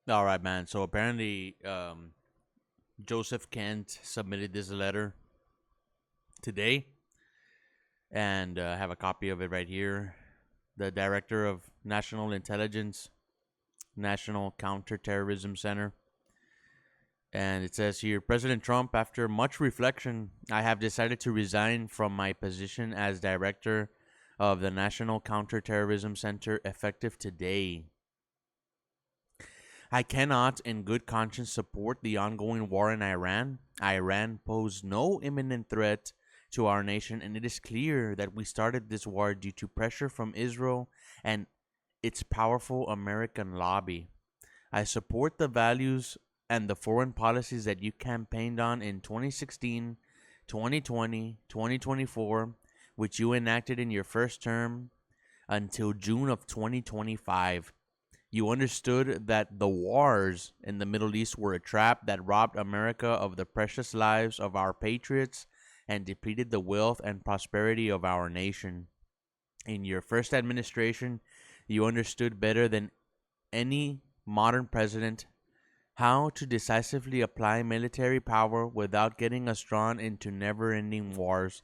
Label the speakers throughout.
Speaker 1: All right, man. So apparently, Joseph Kent submitted this letter today, and I have a copy of it right here. The director of National Intelligence, National Counterterrorism Center. And it says here, President Trump, after much reflection, I have decided to resign from my position as director of the National Counterterrorism Center effective today. I cannot, in good conscience, support the ongoing war in Iran. Iran posed no imminent threat to our nation, and it is clear that we started this war due to pressure from Israel and its powerful American lobby. I support the values and the foreign policies that you campaigned on in 2016, 2020, 2024, which you enacted in your first term until June of 2025. You understood that the wars in the Middle East were a trap that robbed America of the precious lives of our patriots and depleted the wealth and prosperity of our nation. In your first administration, you understood better than any modern president how to decisively apply military power without getting us drawn into never ending wars.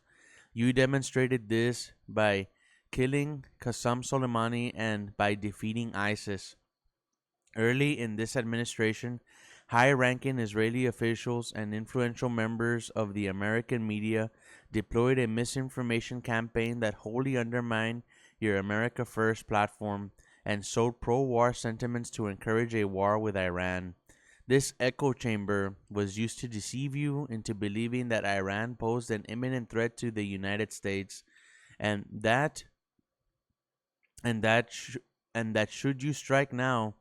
Speaker 1: You demonstrated this by killing Qasem Soleimani and by defeating ISIS. Early in this administration, high ranking Israeli officials and influential members of the American media deployed a misinformation campaign that wholly undermined your America First platform and sowed pro war sentiments to encourage a war with Iran. This echo chamber was used to deceive you into believing that Iran posed an imminent threat to the United States, and that and that sh- and that should you strike now,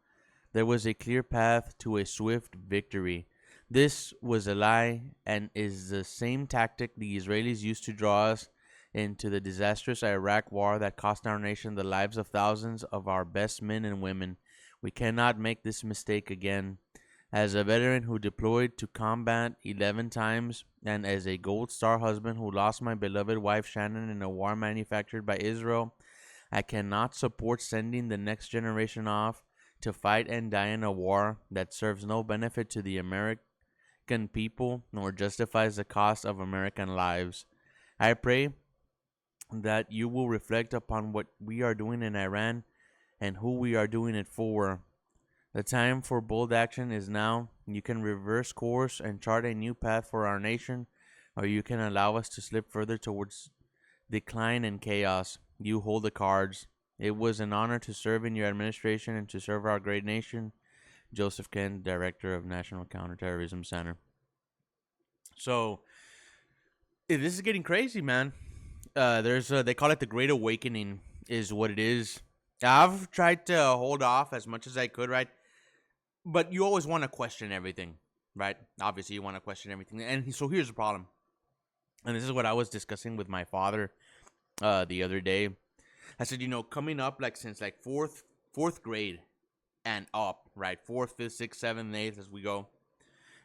Speaker 1: there was a clear path to a swift victory. This was a lie and is the same tactic the Israelis used to draw us into the disastrous Iraq war that cost our nation the lives of thousands of our best men and women. We cannot make this mistake again. As a veteran who deployed to combat 11 times, and as a Gold Star husband who lost my beloved wife Shannon in a war manufactured by Israel, I cannot support sending the next generation off to fight and die in a war that serves no benefit to the American people nor justifies the cost of American lives. I pray that you will reflect upon what we are doing in Iran and who we are doing it for. The time for bold action is now. You can reverse course and chart a new path for our nation, or you can allow us to slip further towards decline and chaos. You hold the cards. It was an honor to serve in your administration and to serve our great nation. Joseph Kent, Director of National Counterterrorism Center. So this is getting crazy, man. There's they call it the Great Awakening, is what it is. I've tried to hold off as much as I could, right? But you always want to question everything, right? Obviously, you want to question everything. And so here's the problem. And this is what I was discussing with my father the other day. I said, coming up like since like fourth grade and up, right? Fourth, fifth, sixth, seventh, eighth, as we go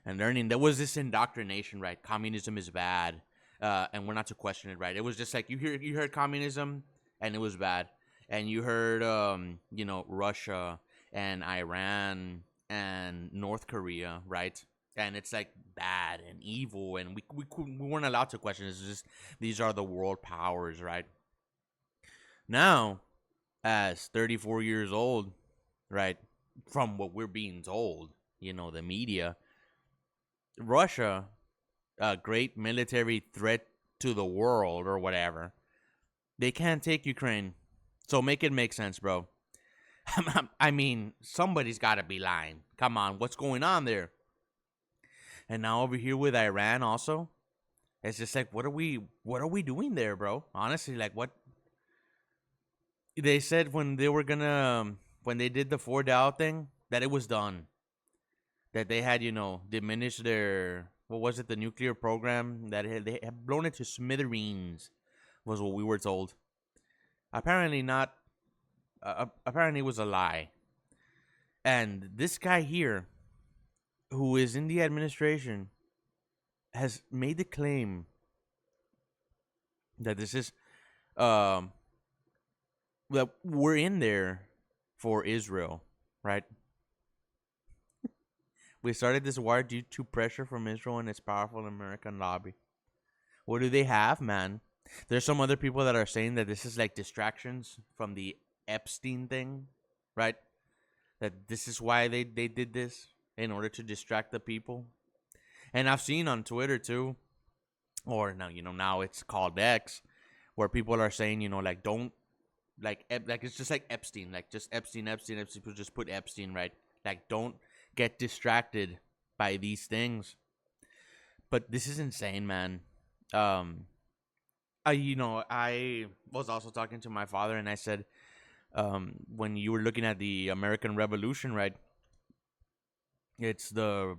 Speaker 1: and learning, there was this indoctrination, right? Communism is bad, and we're not to question it, right? It was just like you heard communism, and it was bad, and you heard, Russia and Iran and North Korea, right? And it's like bad and evil, and we weren't allowed to question. It's just these are the world powers, right? Now, as 34 years old, right, from what we're being told, the media, Russia, a great military threat to the world or whatever, they can't take Ukraine. So make it make sense, bro. I mean, somebody's got to be lying. Come on, what's going on there? And now over here with Iran also, it's just like what are we doing there, bro? Honestly, like what they said when they were gonna when they did the 4 Dow thing, that it was done, that they had diminished their, what was it, the nuclear program, that they had blown it to smithereens, was what we were told. Apparently not. Apparently it was a lie. And this guy here, who is in the administration, has made the claim that this is um that we're in there for Israel, right? We started this war due to pressure from Israel and its powerful American lobby. What do they have, man? There's some other people that are saying that this is like distractions from the Epstein thing, right? That this is why they did this in order to distract the people. And I've seen on Twitter too, or now now it's called X, where people are saying like don't like it's just like Epstein, like just Epstein. People just put Epstein, right? Like don't get distracted by these things. But this is insane, man. Um, I was also talking to my father, and I said, when you were looking at the American Revolution, right? It's the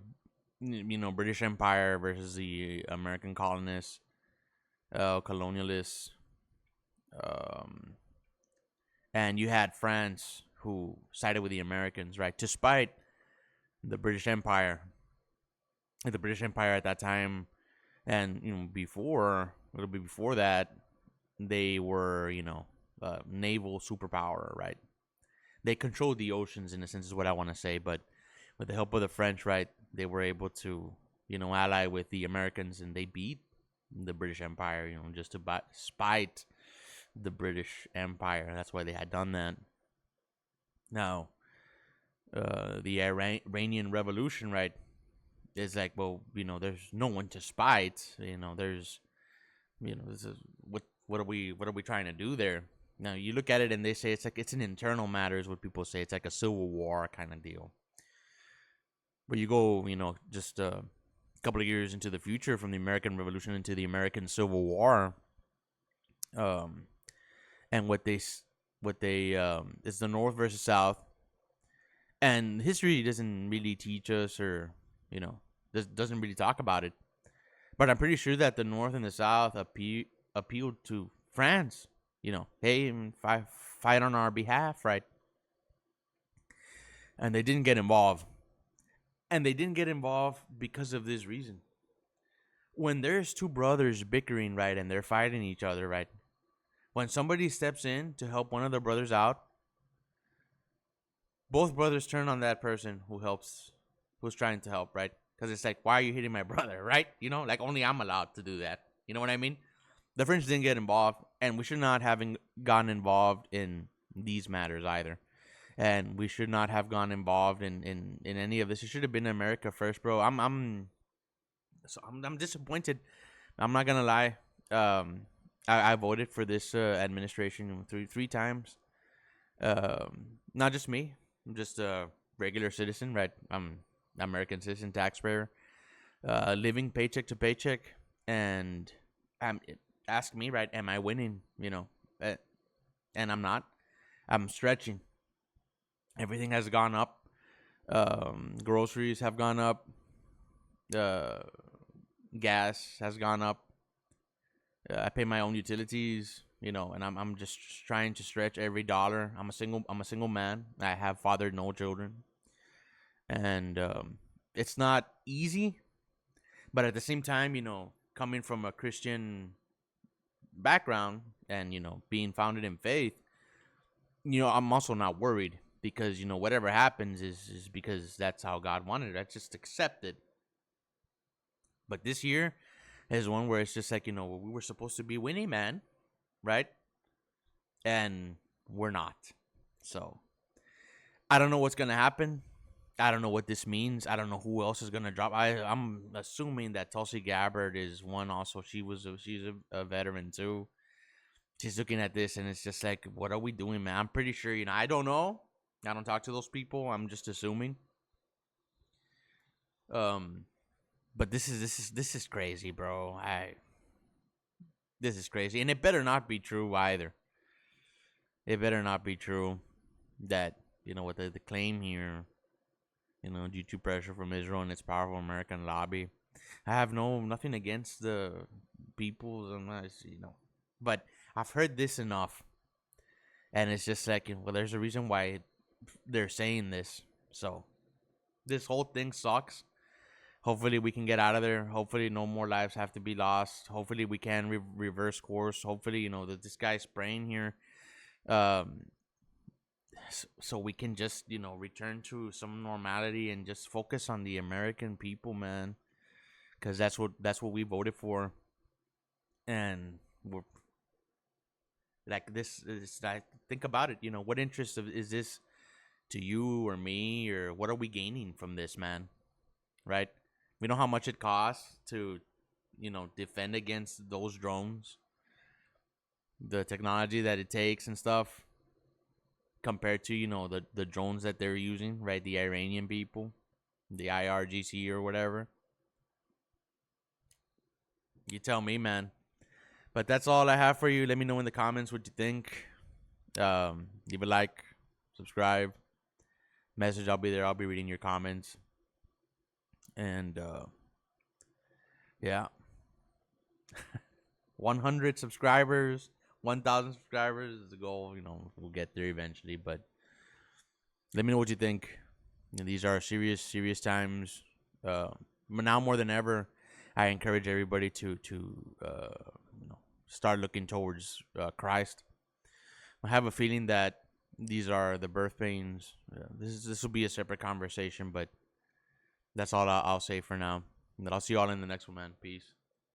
Speaker 1: British Empire versus the American colonists, colonialists, um, and you had France who sided with the Americans, right? Despite the British Empire, at that time, and before a little bit before that, they were naval superpower, right? They controlled the oceans in a sense, is what I want to say. But with the help of the French, right, they were able to ally with the Americans, and they beat the British Empire. Just to spite the British Empire. That's why they had done that. Now, the Iranian Revolution, right, is like, well, there's no one to spite. There's, this is what are we trying to do there? Now you look at it and they say it's an internal matter, is what people say. It's like a civil war kind of deal. But you go, just a couple of years into the future from the American Revolution into the American Civil War, and what they is the North versus South, and history doesn't really teach us, or doesn't really talk about it. But I'm pretty sure that the North and the South appealed to France. Hey, fight on our behalf, right? And they didn't get involved. And they didn't get involved because of this reason. When there's two brothers bickering, right, and they're fighting each other, right, when somebody steps in to help one of their brothers out, both brothers turn on that person who's trying to help, right? Because it's like, why are you hitting my brother, right? Like only I'm allowed to do that. You know what I mean? The French didn't get involved, and we should not have gotten involved in these matters either. And we should not have gone involved in any of this. It should have been America first, bro. I'm disappointed. I'm not gonna lie. I voted for this administration three times. Not just me. I'm just a regular citizen, right? I'm American citizen, taxpayer, living paycheck to paycheck, and ask me, right? Am I winning? And I'm not. I'm stretching. Everything has gone up. Groceries have gone up. Gas has gone up. I pay my own utilities, and I'm just trying to stretch every dollar. I'm a single man. I have fathered no children, and it's not easy. But at the same time, coming from a Christian background and being founded in faith, I'm also not worried, because whatever happens is because that's how God wanted it. I just accept it. But this year is one where it's just like, we were supposed to be winning, man, right? And we're not. So I don't know what's gonna happen. I don't know what this means. I don't know who else is gonna drop. I'm assuming that Tulsi Gabbard is one. Also, she's a veteran too. She's looking at this, and it's just like, what are we doing, man? I'm pretty sure, I don't know. I don't talk to those people. I'm just assuming. But this is crazy, bro. This is crazy, and it better not be true either. It better not be true that what the claim here, due to pressure from Israel and its powerful American lobby. I have nothing against the people, but I've heard this enough, and it's just like, well, there's a reason why they're saying this. So this whole thing sucks. Hopefully we can get out of there. Hopefully no more lives have to be lost. Hopefully we can reverse course. Hopefully that this guy's praying here. so we can just return to some normality and just focus on the American people, man, because that's what we voted for, and we're like this is I think about it. What interest is this to you or me, or what are we gaining from this, man? Right? We know how much it costs to defend against those drones, the technology that it takes and stuff, compared to the drones that they're using, right? The Iranian people, the IRGC or whatever. You tell me, man. But that's all I have for you. Let me know in the comments what you think. Leave a like, subscribe, message. I'll be there. I'll be reading your comments. And yeah, 100 subscribers, 1,000 subscribers is the goal. We'll get there eventually. But let me know what you think. These are serious, serious times. Now more than ever, I encourage everybody to start looking towards Christ. I have a feeling that these are the birth pains. This will be a separate conversation, but that's all I'll say for now. And I'll see you all in the next one, man. Peace.